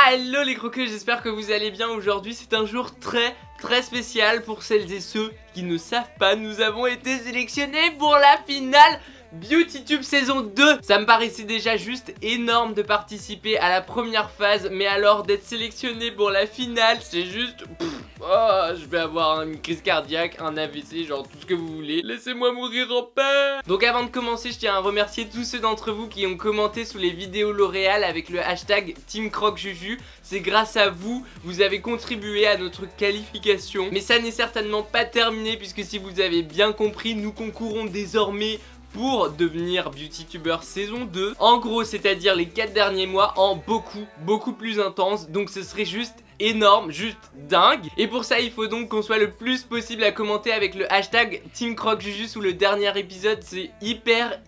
Hello les croqueux, j'espère que vous allez bien. Aujourd'hui c'est un jour très spécial pour celles et ceux qui ne savent pas. Nous avons été sélectionnés pour la finale BeautyTube saison 2. Ça me paraissait déjà juste énorme de participer à la première phase, mais alors d'être sélectionné pour la finale, c'est juste... je vais avoir une crise cardiaque, un AVC, genre tout ce que vous voulez. Laissez-moi mourir en paix. Donc avant de commencer, je tiens à remercier tous ceux d'entre vous qui ont commenté sous les vidéos L'Oréal avec le hashtag TeamCroqueJuju. C'est grâce à vous, vous avez contribué à notre qualification. Mais ça n'est certainement pas terminé, puisque si vous avez bien compris, nous concourons désormais pour devenir BeautyTuber saison 2. En gros, c'est-à-dire les 4 derniers mois en beaucoup plus intense. Donc ce serait juste énorme, juste dingue. Et pour ça il faut donc qu'on soit le plus possible à commenter avec le hashtag TeamCroqueJuju sous le dernier épisode. C'est hyper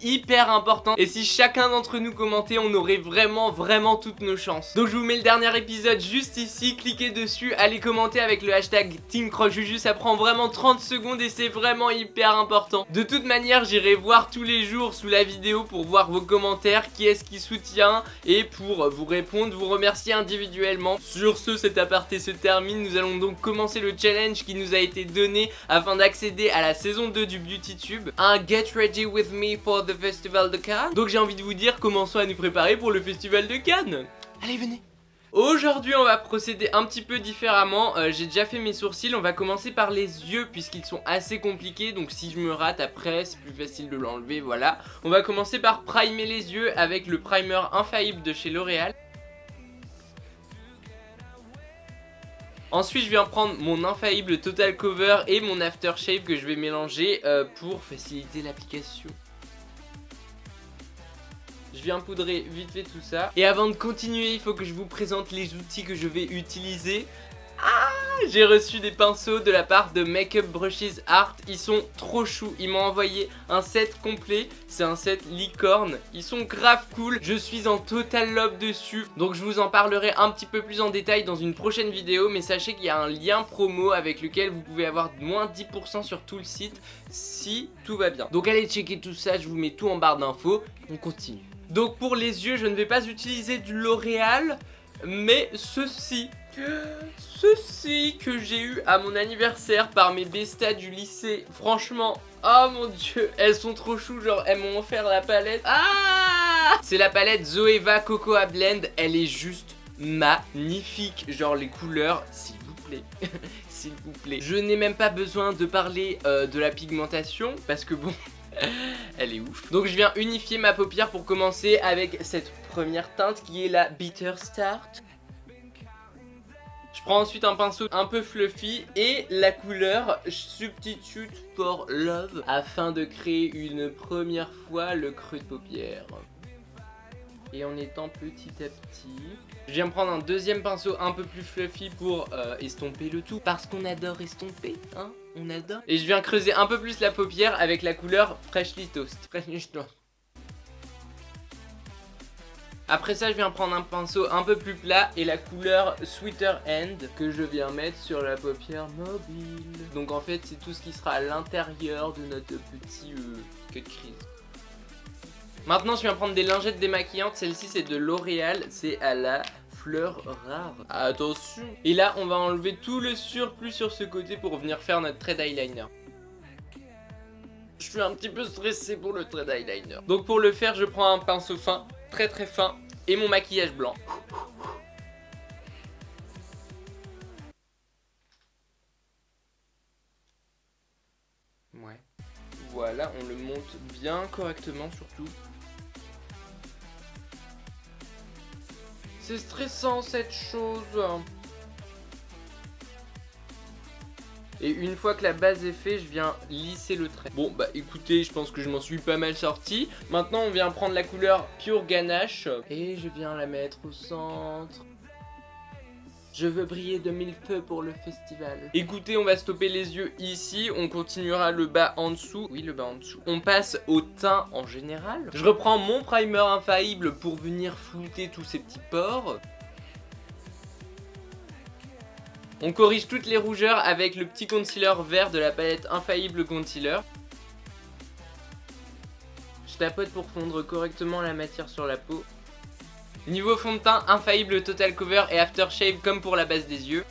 important. Et si chacun d'entre nous commentait, on aurait vraiment toutes nos chances. Donc je vous mets le dernier épisode juste ici. Cliquez dessus, allez commenter avec le hashtag TeamCroqueJuju. Ça prend vraiment 30 secondes et c'est vraiment hyper important. De toute manière, j'irai voir tous les jours sous la vidéo pour voir vos commentaires, qui est-ce qui soutient, et pour vous répondre, vous remercier individuellement. Sur ce, cet aparté se termine. Nous allons donc commencer le challenge qui nous a été donné afin d'accéder à la saison 2 du BeautyTube, un Get Ready With Me for the Festival de Cannes. Donc j'ai envie de vous dire, commençons à nous préparer pour le Festival de Cannes. Allez, venez. Aujourd'hui on va procéder un petit peu différemment. J'ai déjà fait mes sourcils, on va commencer par les yeux puisqu'ils sont assez compliqués. Donc si je me rate après c'est plus facile de l'enlever, voilà. On va commencer par primer les yeux avec le primer infaillible de chez L'Oréal. Ensuite je viens prendre mon infaillible Total Cover et mon Aftershave que je vais mélanger pour faciliter l'application. Je viens poudrer vite fait tout ça. Et avant de continuer, il faut que je vous présente les outils que je vais utiliser. J'ai reçu des pinceaux de la part de Makeup Brushes Art. Ils sont trop choux. Ils m'ont envoyé un set complet. C'est un set licorne. Ils sont grave cool. Je suis en total love dessus. Donc je vous en parlerai un petit peu plus en détail dans une prochaine vidéo. Mais sachez qu'il y a un lien promo avec lequel vous pouvez avoir moins 10% sur tout le site si tout va bien. Donc allez checker tout ça. Je vous mets tout en barre d'infos. On continue. Donc pour les yeux, je ne vais pas utiliser du L'Oréal, mais ceci que j'ai eu à mon anniversaire par mes bestas du lycée. Franchement, oh mon dieu, elles sont trop chou, genre elles m'ont offert la palette. C'est la palette Zoeva Cocoa Blend, elle est juste magnifique. Genre les couleurs, s'il vous plaît. S'il vous plaît. Je n'ai même pas besoin de parler de la pigmentation, parce que bon... elle est ouf. Donc je viens unifier ma paupière pour commencer avec cette première teinte qui est la Bitter Start. Je prends ensuite un pinceau un peu fluffy et la couleur Substitute for Love afin de créer une première fois le creux de paupière. Et en étant petit à petit, je viens prendre un deuxième pinceau un peu plus fluffy pour estomper le tout. Parce qu'on adore estomper, hein, on adore. Et je viens creuser un peu plus la paupière avec la couleur Freshly Toast. Après ça, je viens prendre un pinceau un peu plus plat et la couleur Sweeter End que je viens mettre sur la paupière mobile. Donc en fait, c'est tout ce qui sera à l'intérieur de notre petit cut crease. Maintenant je viens prendre des lingettes démaquillantes, celle-ci c'est de L'Oréal, c'est à la fleur rare. Attention. Et là on va enlever tout le surplus sur ce côté pour venir faire notre trait d'eyeliner. Je suis un petit peu stressé pour le trait d'eyeliner. Donc pour le faire je prends un pinceau fin, très fin, et mon maquillage blanc. Ouais. Voilà, on le monte bien correctement surtout. C'est stressant cette chose. Et une fois que la base est faite, je viens lisser le trait. Bon bah écoutez, je pense que je m'en suis pas mal sorti. Maintenant on vient prendre la couleur Pure Ganache et je viens la mettre au centre. Je veux briller de mille feux pour le festival. Écoutez, on va stopper les yeux ici. On continuera le bas en dessous. Oui, le bas en dessous. On passe au teint en général. Je reprends mon primer infaillible pour venir flouter tous ces petits pores. On corrige toutes les rougeurs avec le petit concealer vert de la palette Infaillible Concealer. Je tapote pour fondre correctement la matière sur la peau. Niveau fond de teint, infaillible Total Cover et Aftershave comme pour la base des yeux.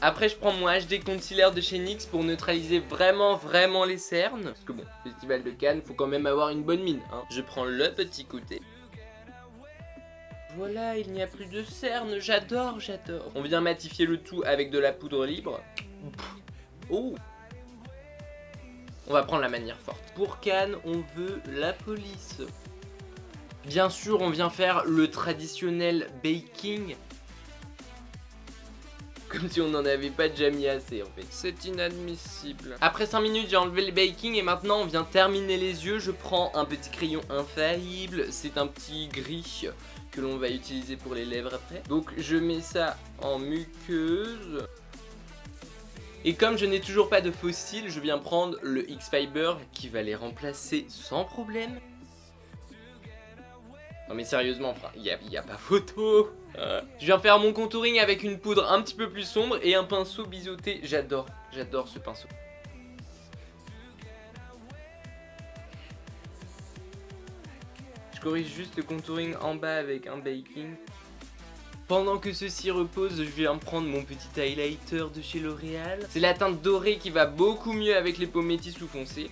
Après je prends mon HD Concealer de chez NYX pour neutraliser vraiment les cernes. Parce que bon, Festival de Cannes, faut quand même avoir une bonne mine hein. Je prends le petit côté. Voilà, il n'y a plus de cernes, j'adore. On vient matifier le tout avec de la poudre libre. Oh. On va prendre la manière forte. Pour Cannes, on veut la police. Bien sûr, on vient faire le traditionnel baking. Comme si on n'en avait pas déjà mis assez en fait. C'est inadmissible. Après 5 minutes j'ai enlevé le baking et maintenant on vient terminer les yeux. Je prends un petit crayon infaillible. C'est un petit gris que l'on va utiliser pour les lèvres après. Donc je mets ça en muqueuse. Et comme je n'ai toujours pas de faux cils, je viens prendre le X-Fiber qui va les remplacer sans problème. Non mais sérieusement, il y a pas photo. Je viens faire mon contouring avec une poudre un petit peu plus sombre et un pinceau biseauté. J'adore ce pinceau. Je corrige juste le contouring en bas avec un baking. Pendant que ceci repose, je viens prendre mon petit highlighter de chez L'Oréal. C'est la teinte dorée qui va beaucoup mieux avec les peaux métisses ou foncées.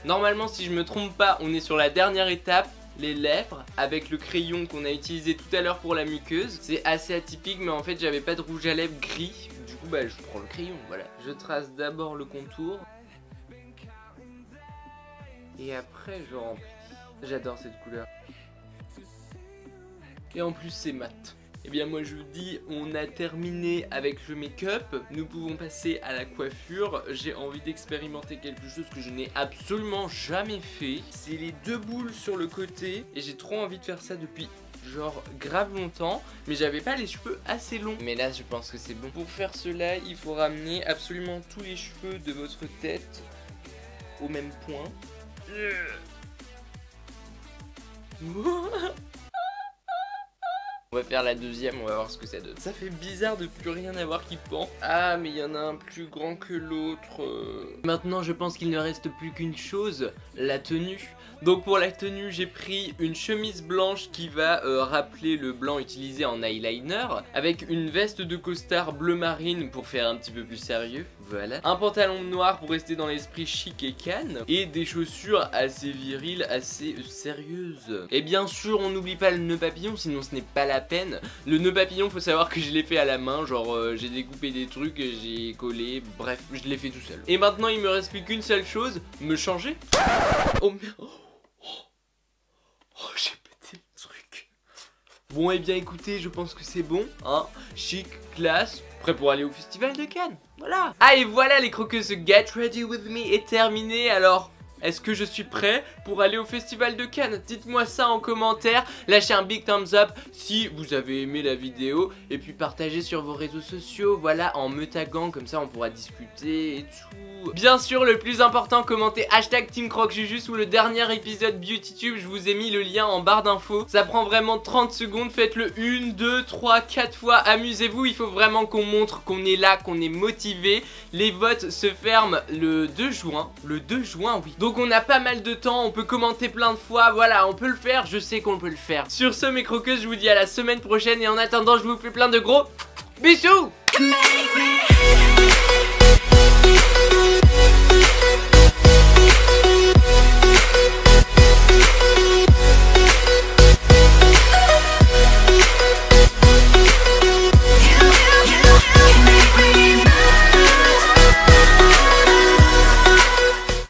Normalement, si je me trompe pas, on est sur la dernière étape. Les lèvres avec le crayon qu'on a utilisé tout à l'heure pour la muqueuse. C'est assez atypique mais en fait j'avais pas de rouge à lèvres gris. Du coup bah je prends le crayon, voilà. Je trace d'abord le contour. Et après je remplis. J'adore cette couleur. Et en plus c'est mat. Et bien moi je vous dis, on a terminé avec le make-up. Nous pouvons passer à la coiffure. J'ai envie d'expérimenter quelque chose que je n'ai absolument jamais fait. C'est les 2 boules sur le côté. Et j'ai trop envie de faire ça depuis genre grave longtemps. Mais j'avais pas les cheveux assez longs. Mais là je pense que c'est bon. Pour faire cela, il faut ramener absolument tous les cheveux de votre tête au même point. On va faire la deuxième, on va voir ce que ça donne. Ça fait bizarre de plus rien avoir qui pend. Ah mais il y en a un plus grand que l'autre. Maintenant je pense qu'il ne reste plus qu'une chose, la tenue. Donc pour la tenue j'ai pris une chemise blanche qui va rappeler le blanc utilisé en eyeliner, avec une veste de costard bleu marine pour faire un petit peu plus sérieux, voilà. Un pantalon noir pour rester dans l'esprit chic et Cannes, et des chaussures assez viriles, assez sérieuses. Et bien sûr on n'oublie pas le nœud papillon, sinon ce n'est pas la peine. Le nœud papillon faut savoir que je l'ai fait à la main, genre j'ai découpé des trucs, j'ai collé, bref je l'ai fait tout seul. Et maintenant il me reste plus qu'une seule chose, me changer. Oh merde. Oh, j'ai pété le truc. Bon, et bien écoutez, je pense que c'est bon, hein. Chic, classe, prêt pour aller au Festival de Cannes. Voilà. Ah, et voilà, les croqueuses, Get Ready With Me est terminé. Alors, est-ce que je suis prêt pour aller au Festival de Cannes? Dites-moi ça en commentaire. Lâchez un big thumbs up si vous avez aimé la vidéo. Et puis partagez sur vos réseaux sociaux, voilà, en me taguant, comme ça on pourra discuter et tout. Bien sûr, le plus important, commentez hashtag TeamCrocJuju sous le dernier épisode BeautyTube. Je vous ai mis le lien en barre d'infos. Ça prend vraiment 30 secondes. Faites-le 1, 2, 3, 4 fois. Amusez-vous. Il faut vraiment qu'on montre qu'on est là, qu'on est motivé. Les votes se ferment le 2 juin. Le 2 juin, oui. Donc on a pas mal de temps. On peut commenter plein de fois. Voilà, on peut le faire. Je sais qu'on peut le faire. Sur ce, mes croqueuses, je vous dis à la semaine prochaine. Et en attendant, je vous fais plein de gros bisous.